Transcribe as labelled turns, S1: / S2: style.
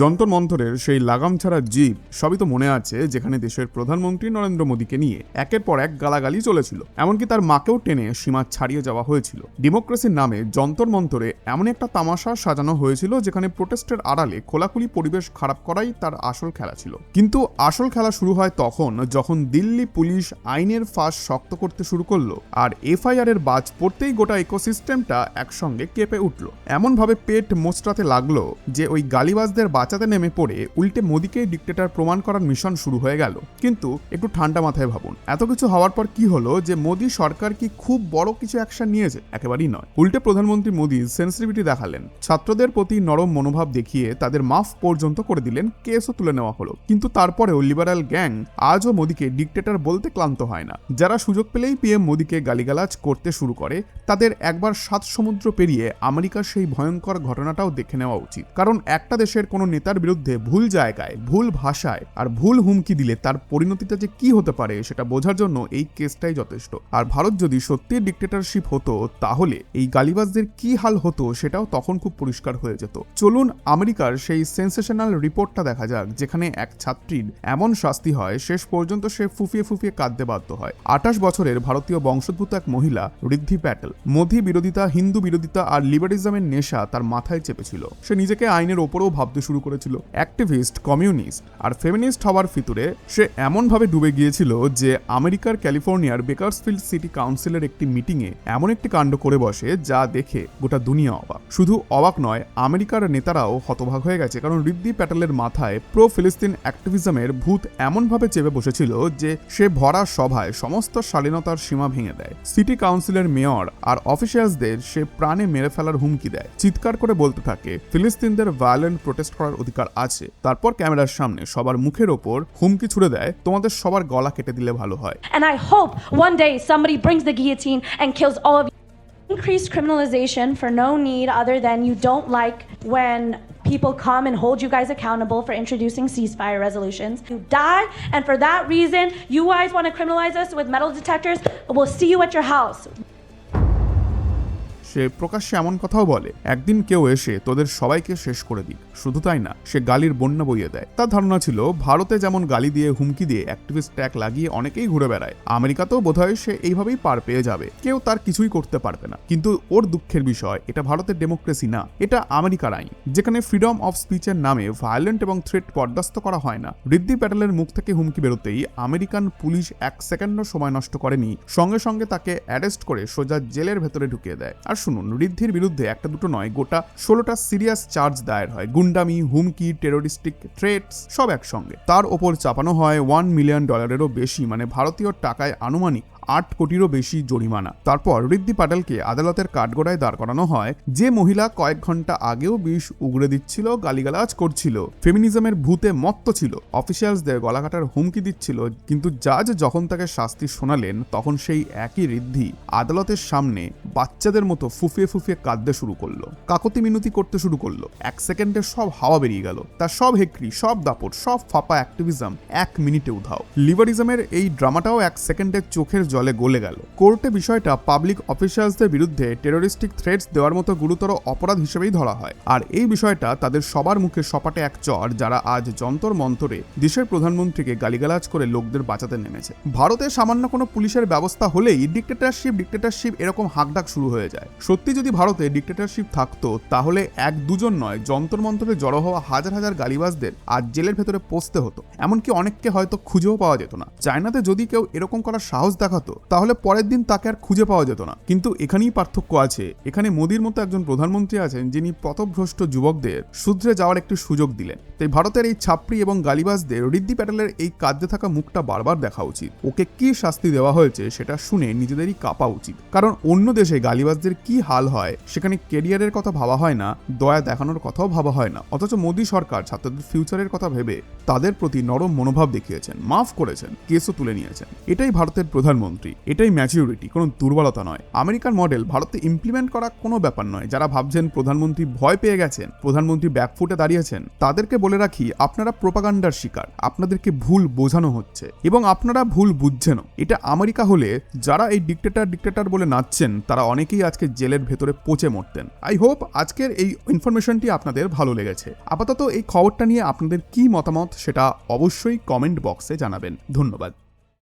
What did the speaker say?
S1: যন্তর মন্তরের সেই লাগাম ছাড়া জিপ সবই তো মনে আছে, যেখানে দেশের প্রধানমন্ত্রী নরেন্দ্র মোদীকে নিয়ে একের পর এক গালাগালি চলেছিল, এমনকি তার মাকেও টেনে সীমা ছাড়িয়ে যাওয়া হয়েছিল। ডেমোক্রেসির নামে যন্তর মন্তরে এমন একটা তামাশা সাজানো হয়েছিল যেখানে প্রোটেস্টের আড়ালে খোলাখুলি পরিবেশ খারাপ করাই তার আসল খেলা ছিল। কিন্তু আসল খেলা শুরু হয় তখন যখন দিল্লি পুলিশ আইনের ফাঁস শক্ত করতে শুরু করলো, আর এফআইআর এর বাজ পড়তেই গোটা ইকোসিস্টেমটা একসঙ্গে কেঁপে উঠল। এমন ভাবে পেট মোচড়াতে লাগলো যে ওই গালিবাজদের বাঁচাতে নেমে পড়ে উল্টে মোদীকে ডিক্টেটর প্রমাণ করার মিশন শুরু হয়ে গেল। কিন্তু একটু ঠান্ডা মাথায় ভাবুন, এত কিছু হওয়ার পর কি হলো যে মোদী সরকার কি খুব বড় কিছু অ্যাকশন নিয়েছে? একেবারেই নয়। উল্টে প্রধানমন্ত্রী মোদী সেন্সিটিভিটি দেখালেন, ছাত্রদের প্রতি নরম মনোভাব দেখিয়ে তাদের মাফ পর্যন্ত করে দিলেন, কেসও তুলে নেওয়া হলো। কিন্তু তারপরেও লিবারাল গ্যাং আজও মোদীকে ডিক্টেটর বলতে ক্লান্ত হয় না। যারা সুযোগ পেলেই পিএম মোদীকে গালিগালাজ করতে শুরু করে, তাদের একবার 7 সমুদ্র পেরিয়ে আমেরিকার সেই ভয়ঙ্কর ঘটনাটাও দেখে নেওয়া উচিত। কারণ একটা দেশের কোনো নেতার বিরুদ্ধে ভুল জায়গায়, ভুল ভাষায় আর ভুল হুমকি দিলে তার পরিণতিটা যে কি হতে পারে সেটা বোঝার জন্য এই কেসটাই যথেষ্ট। আর ভারত যদি সত্যি ডিক্টেটরশিপ হতো, তাহলে এই গালিবাজদের কি হাল হতো সেটাও তখন খুব পরিষ্কার হয়ে যেত। চলুন আমেরিকার সেই সেন্সেশনাল রিপোর্টটা দেখা যাক, যেখানে এক ছাত্রীর এমন শাস্তি হয় শেষ পর্যন্ত সে ফুফিয়ে ফুফিয়ে কাঁদতে বাধ্য হয়। 28 বছরের ভারতীয় বংশোদ্ভূত এক মহিলা ঋদ্ধি প্যাটেল। মোদি বিরোধিতা, হিন্দু বিরোধিতা আর লিবারিজমের নেশা তার মাথায় চেপেছিল। সে নিজেকে আইনের ওপরেও ভাবতে শুরু করেছিল। অ্যাক্টিভিস্ট, কমিউনিস্ট আর ফেমিনিস্ট হওয়ার ফিতুরে সে এমনভাবে ডুবে গিয়েছিল যে আমেরিকার ক্যালিফোর্নিয়ার বেকারসফিল্ড সিটি কাউন্সিলের একটি মিটিংয়ে এমন একটি কাণ্ড করে বসে যা দেখে গোটা দুনিয়া অবাক। শুধু অবাক নয়, আমেরিকার নেতারাও হতভাগ হয়ে গেছে, কারণ ঋদ্ধি প্যাটেলের মাথায় প্রো ফিলিস্তিন অ্যাক্টিভিজমের ভূত এমনভাবে চেপে বসেছিল যে সে ভরা সভায় সমস্ত শালীনতার সীমা ভেঙে দেয়। সিটি কাউন্সিলের মেয়র আর অফিসিয়ালসদের সে প্রাণে মেরে ফেলার হুমকি দেয়, চিৎকার করে বলতে থাকে ফিলিস্তিনদের ভায়োলেন্ট প্রোটেস্ট করার অধিকার আছে। তারপর ক্যামেরার সামনে সবার মুখের ওপর হুমকি ছুড়ে দেয়, তোমাদের সবার গলা কেটে দিলে ভালো হয়।
S2: And I hope one day somebody brings the guillotine and kills all of you. Increased criminalization for no need other than you don't like when people come and hold you guys accountable for introducing ceasefire resolutions. You die, and for that reason, you guys want to criminalize us with metal detectors? We'll see you at your house.
S1: সে প্রকাশ্যে এমন কথাও বলে, একদিন কেউ এসে তোদের সবাইকে শেষ করে দিক। শুধু তাই না, সে গালির বন্যা বইয়ে দেয়। তার ধারণা ছিল ভারতে যেমন গালি দিয়ে, হুমকি দিয়ে, অ্যাক্টিভিস্ট ট্যাগ লাগিয়ে অনেকেই ঘুরে বেড়ায়, আমেরিকাতেও বোধহয় সে এইভাবেই পার পেয়ে যাবে, কেউ তার কিছুই করতে পারবে না। কিন্তু ওর দুঃখের বিষয়, এটা ভারতের ডেমোক্রেসি না, এটা আমেরিকার আইন, যেখানে ফ্রিডম অফ স্পিচের নামে ভায়োলেন্ট এবং থ্রেট বরদাস্ত করা হয় না। ঋদ্ধি প্যাটেলের মুখ থেকে হুমকি বেরোতেই আমেরিকান পুলিশ 1 সেকেন্ডও সময় নষ্ট করেনি, সঙ্গে সঙ্গে তাকে অ্যারেস্ট করে সোজা জেলের ভেতরে ঢুকিয়ে দেয়। আর শুনুন, ঋদ্ধির বিরুদ্ধে একটা দুটো নয়, গোটা 16টা সিরিয়াস চার্জ দায়ের হয়। গুন্ডামি, হুমকি, টেরোরিস্টিক থ্রেটস সব একসঙ্গে। তার ওপর চাপানো হয় $1 মিলিয়ন বেশি, মানে ভারতীয় টাকায় আনুমানিক 8 কোটিরও বেশি জরিমানা। তারপর ঋদ্ধি প্যাটেলকে আদালতের কাঠগড়ায় দাঁড় করানো হয়, যে মহিলা কয়েক ঘন্টা আগেও বিষ উগড়ে দিচ্ছিল, গালিগালাজ করছিল, ফেমিনিজমের ভূতে মত্ত ছিল, অফিসিয়ালসদের গলা কাটার হুমকি দিচ্ছিল। কিন্তু জাজ যখন তাকে শাস্তি শোনালেন, তখন সেই একই ঋদ্ধি আদালতের সামনে বাচ্চাদের মতো ফুফিয়ে ফুফিয়ে কাঁদতে শুরু করলো, কাকতি মিনতি করতে শুরু করলো। 1 সেকেন্ডে সব হাওয়া বেরিয়ে গেল, তার সব হেকরি, সব দাপট, সব ফাঁপা অ্যাক্টিভিজম 1 মিনিটে উধাও। লিবারিজমের এই ড্রামাটাও 1 সেকেন্ডে চোখের জলে গলে গেল। কোর্টে বিষয়টা পাবলিক অফিসিয়ালসদের বিরুদ্ধে টেরোরিস্টিক থ্রেটস দেওয়ার মতো গুরুতর অপরাধ হিসেবেই ধরা হয়। আর এই বিষয়টা তাদের সবার মুখে সপাটে এক চর, যারা আজ যন্তর মন্তরে দেশের প্রধানমন্ত্রীকে গালিগালাজ করে লোকদের বাঁচাতে নেমেছে। ভারতে সামান্য কোনো পুলিশের ব্যবস্থা হলেই ডিক্টেটরশিপ এরকম হাঁকডাক শুরু হয়ে যায়। সত্যি যদি ভারতে ডিক্টেটরশিপ থাকতো, তাহলে 1-2 নয়, যন্তর মন্তরে জড়ো হওয়া হাজার হাজার গালিবাজদের আজ জেলের ভেতরে পচতে হতো, এমনকি অনেককে হয়তো খুঁজেও পাওয়া যেত না। চায়নাতে যদি কেউ এরকম করার সাহস দেখাতো, তাহলে পরের দিন তাকে আর খুঁজে পাওয়া যেত না। কিন্তু এখানেই পার্থক্য আছে, এখানে মোদির মতো একজন প্রধানমন্ত্রী আছেন, যিনি পথভ্রষ্ট যুবকদের শুধরে যাওয়ার একটি সুযোগ দিলেন। তাই ভারতের এই ছাপড়ি এবং গালিবাজদের ঋদ্ধি প্যাটেলের এই কাঁদতে থাকা মুখটা বারবার দেখা উচিত। ওকে কি শাস্তি দেওয়া হয়েছে সেটা শুনে নিজেদেরই কাঁপা উচিত। কারণ অন্য দেশে গালিবাজদের কি হাল হয়, সেখানে কেরিয়ারের কথা ভাবা হয় না, দয়া দেখানোর কথাও ভাবা হয় না। অথচ মোদী সরকার ছাত্রদের ফিউচারের কথা ভেবে তাদের প্রতি নরম মনোভাব দেখিয়েছেন, মাফ করেছেন, কেসও তুলে নিয়েছেন। এটাই ভারতের প্রধানমন্ত্রী। প্রধানমন্ত্রী। এটাই ম্যাচিউরিটি, কোনো দুর্বলতা নয়। আমেরিকার মডেল ভারতে ইমপ্লিমেন্ট করা কোনো ব্যাপার নয়। যারা ভাবছেন প্রধানমন্ত্রী ভয় পেয়ে গেছেন, প্রধানমন্ত্রী ব্যাকফুটে দাঁড়িয়েছেন, তাদেরকে বলে রাখি আপনারা প্রোপাগান্ডার শিকার। আপনাদেরকে ভুল বোঝানো হচ্ছে এবং আপনারা ভুল বুঝছেনও। এটা আমেরিকা হলে যারা এই ডিক্টেটর বলে নাচছেন তারা অনেকেই আজকে জেলের ভেতরে পচে মরতেন। আই হোপ আজকের এই ইনফরমেশনটি আপনাদের ভালো লেগেছে। আপাতত এই খবরটা নিয়ে আপনাদের কি মতামত সেটা অবশ্যই কমেন্ট বক্সে জানাবেন। ধন্যবাদ।